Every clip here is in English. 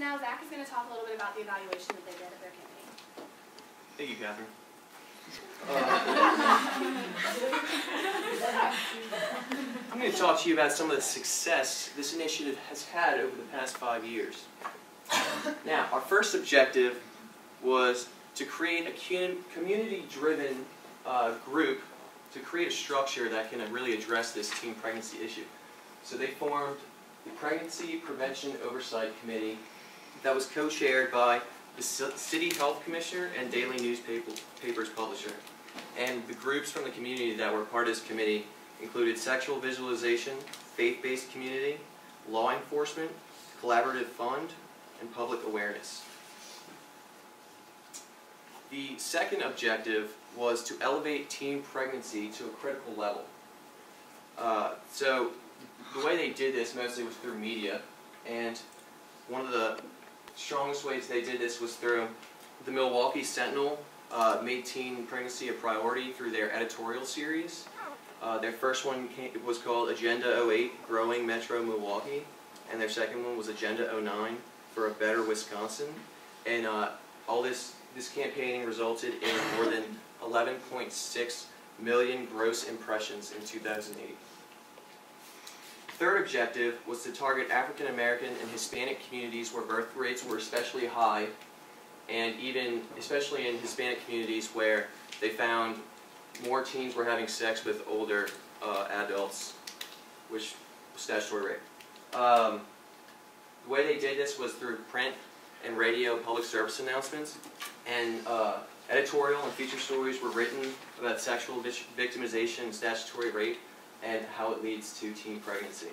now Zach is going to talk a little bit about the evaluation that they did of their campaign. Thank you, Catherine. I'm going to talk to you about some of the success this initiative has had over the past 5 years. Now, our first objective was to create a community-driven group to create a structure that can really address this teen pregnancy issue. So they formed the Pregnancy Prevention Oversight Committee that was co-chaired by the City Health Commissioner and Daily Newspapers publisher. And the groups from the community that were part of this committee included sexual visualization, faith-based community, law enforcement, collaborative fund, and public awareness. The second objective was to elevate teen pregnancy to a critical level. So the way they did this mostly was through media, and one of the strongest ways they did this was through the Milwaukee Sentinel made teen pregnancy a priority through their editorial series. Their first one was called Agenda 08, Growing Metro Milwaukee, and their second one was Agenda 09, For a Better Wisconsin. And all this campaigning resulted in more than 11.6 million gross impressions in 2008. The third objective was to target African American and Hispanic communities where birth rates were especially high, and even especially in Hispanic communities where they found more teens were having sex with older adults, which was statutory rape. The way they did this was through print and radio public service announcements, and editorial and feature stories were written about sexual victimization and statutory rape and how it leads to teen pregnancy.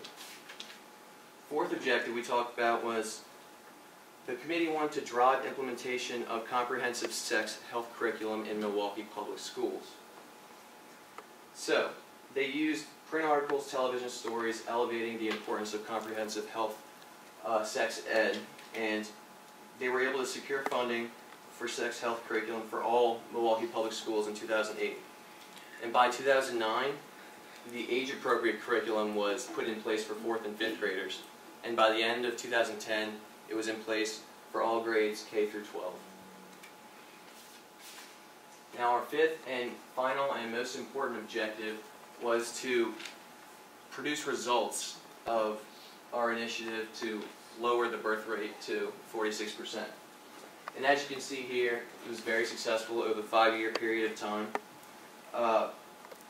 Fourth objective we talked about was the committee wanted to drive implementation of comprehensive sex health curriculum in Milwaukee public schools. So they used print articles, television stories, elevating the importance of comprehensive health sex ed, and they were able to secure funding for sex health curriculum for all Milwaukee public schools in 2008. And by 2009, the age-appropriate curriculum was put in place for 4th and 5th graders. And by the end of 2010, it was in place for all grades K through 12. Now our fifth and final and most important objective was to produce results of our initiative to lower the birth rate to 46%. And as you can see here, it was very successful over a 5-year period of time.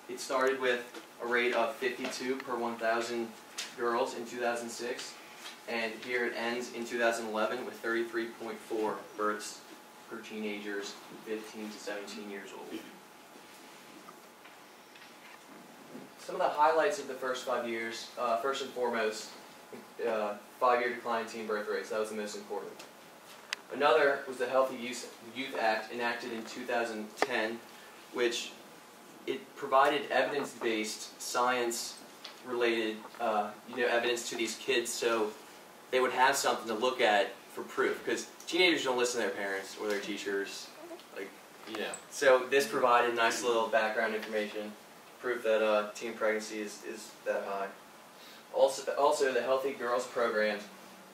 It started with a rate of 52 per 1,000 girls in 2006, and here it ends in 2011 with 33.4 births per teenagers 15 to 17 years old. Some of the highlights of the first 5 years, first and foremost, 5-year decline in teen birth rates. That was the most important. Another was the Healthy Youth Act, enacted in 2010, which it provided evidence-based, science-related, evidence to these kids, so they would have something to look at for proof. Because teenagers don't listen to their parents or their teachers, So this provided nice little background information, proof that teen pregnancy is that high. Also, the Healthy Girls program,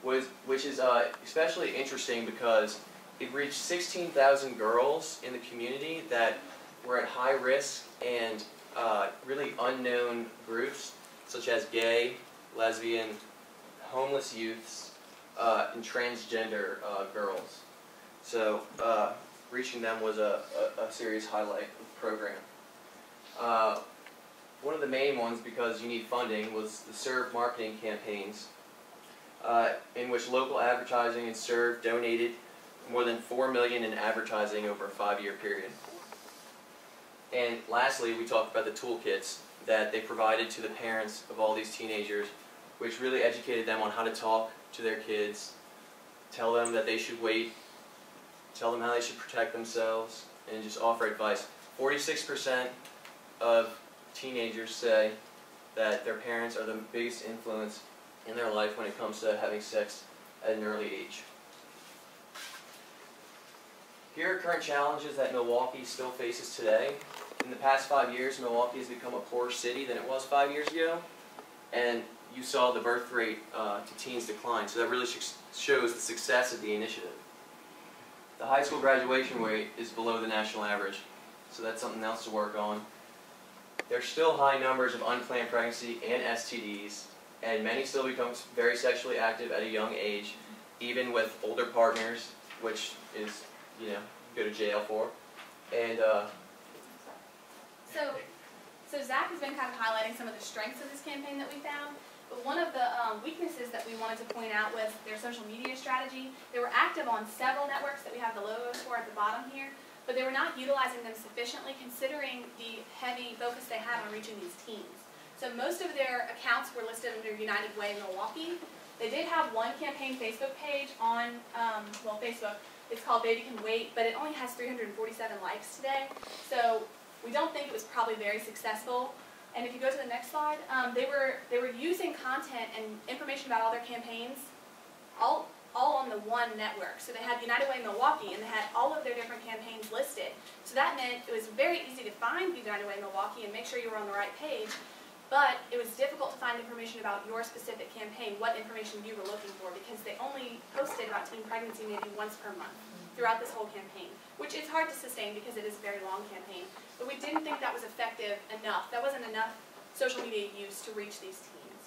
which is especially interesting because it reached 16,000 girls in the community that were at high risk and really unknown groups, such as gay, lesbian, homeless youths, and transgender girls. So reaching them was a serious highlight of the program. One of the main ones, because you need funding, was the SERVE marketing campaigns, in which local advertising and SERVE donated more than $4 million in advertising over a 5-year period. And lastly, we talked about the toolkits that they provided to the parents of all these teenagers, which really educated them on how to talk to their kids, tell them that they should wait, tell them how they should protect themselves, and just offer advice. 46% of teenagers say that their parents are the biggest influence in their life when it comes to having sex at an early age. Here are current challenges that Milwaukee still faces today. In the past 5 years, Milwaukee has become a poorer city than it was 5 years ago, and you saw the birth rate to teens decline. So that really shows the success of the initiative. The high school graduation rate is below the national average, so that's something else to work on. There's still high numbers of unplanned pregnancy and STDs, and many still become very sexually active at a young age, even with older partners, which is, you know, go to jail for. And So Zach has been kind of highlighting some of the strengths of this campaign that we found, but one of the weaknesses that we wanted to point out was their social media strategy. They were active on several networks that we have the logos for at the bottom here, but they were not utilizing them sufficiently considering the heavy focus they had on reaching these teens. So most of their accounts were listed under United Way Milwaukee. They did have one campaign Facebook page on, Facebook. It's called Baby Can Wait, but it only has 347 likes today. So we don't think it was probably very successful. And if you go to the next slide, they were using content and information about all their campaigns all on the one network. So they had United Way Milwaukee, and they had all of their different campaigns listed. So that meant it was very easy to find United Way Milwaukee and make sure you were on the right page. But it was difficult to find information about your specific campaign, what information you were looking for, because they only posted about teen pregnancy maybe once per month throughout this whole campaign, which is hard to sustain because it is a very long campaign. But we didn't think that was effective enough. That wasn't enough social media use to reach these teens.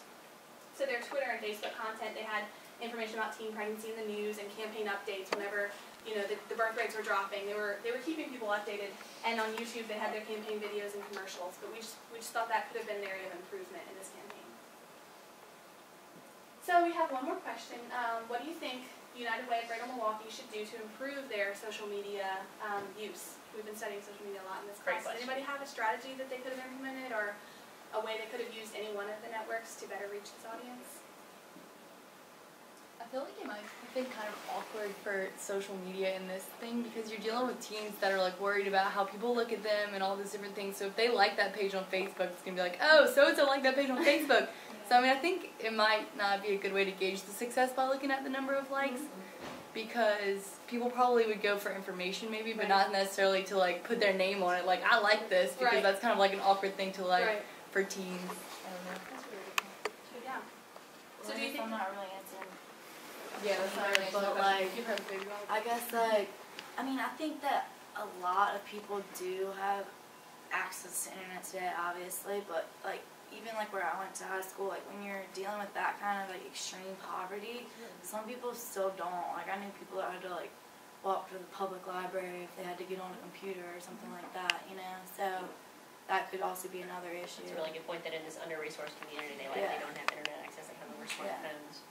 So their Twitter and Facebook content, they had information about teen pregnancy in the news and campaign updates whenever, you know, the birth rates were dropping. They were keeping people updated. And on YouTube, they had their campaign videos and commercials. But we just thought that could have been an area of improvement in this campaign. So we have one more question. What do you think United Way of Greater Milwaukee should do to improve their social media use? We've been studying social media a lot in this class. Does anybody have a strategy that they could have implemented or a way they could have used any one of the networks to better reach this audience? I feel like it might have been kind of awkward for social media in this thing because you're dealing with teens that are like worried about how people look at them and all these different things. So if they like that page on Facebook, it's going to be like, oh, so-and-so liked that page on Facebook. So I mean, I think it might not be a good way to gauge the success by looking at the number of likes because people probably would go for information maybe, but not necessarily to like put their name on it. Like, I like this because that's kind of like an awkward thing to like for teens. I don't know. That's really good. Yeah. So do you think... I'm not really answering. Yeah, that's not really but like, I guess like, I mean, I think that a lot of people do have access to internet today, obviously, but like, even like where I went to high school, like when you're dealing with that kind of like extreme poverty, some people still don't. Like I knew people that had to like walk to the public library if they had to get on a computer or something like that, you know, so that could also be another issue. It's a really good point that in this under-resourced community, they likely don't have internet access, they have over smartphones.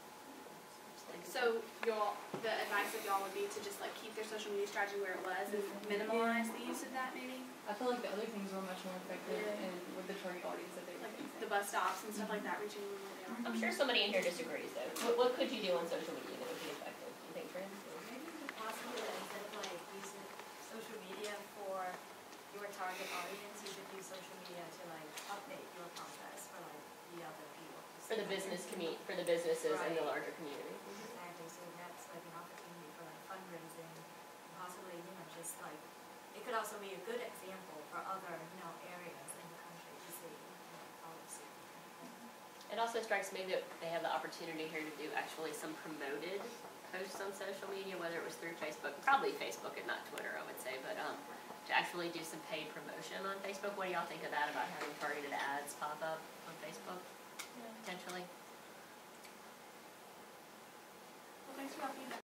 So the advice of y'all would be to just like keep their social media strategy where it was and minimize the use of that maybe? I feel like the other things were much more effective and with the target audience that they were Like facing. the bus stops and stuff like that, reaching them where they are. I'm sure somebody in here disagrees though. What could you do on social media that would be effective? Do you think, Trent? Maybe is it possible that instead of like using social media for your target audience, you could use social media to like update your process for like the other people? For the businesses and the larger community. Exactly. So that's like an opportunity for like fundraising, possibly, you know, just like it could also be a good example for other, you know, areas in the country to see, you know, policy. It also strikes me that they have the opportunity here to do actually some promoted posts on social media, whether it was through Facebook, probably Facebook and not Twitter, I would say, but to actually do some paid promotion on Facebook. What do y'all think of that, about having targeted ads pop up on Facebook, potentially?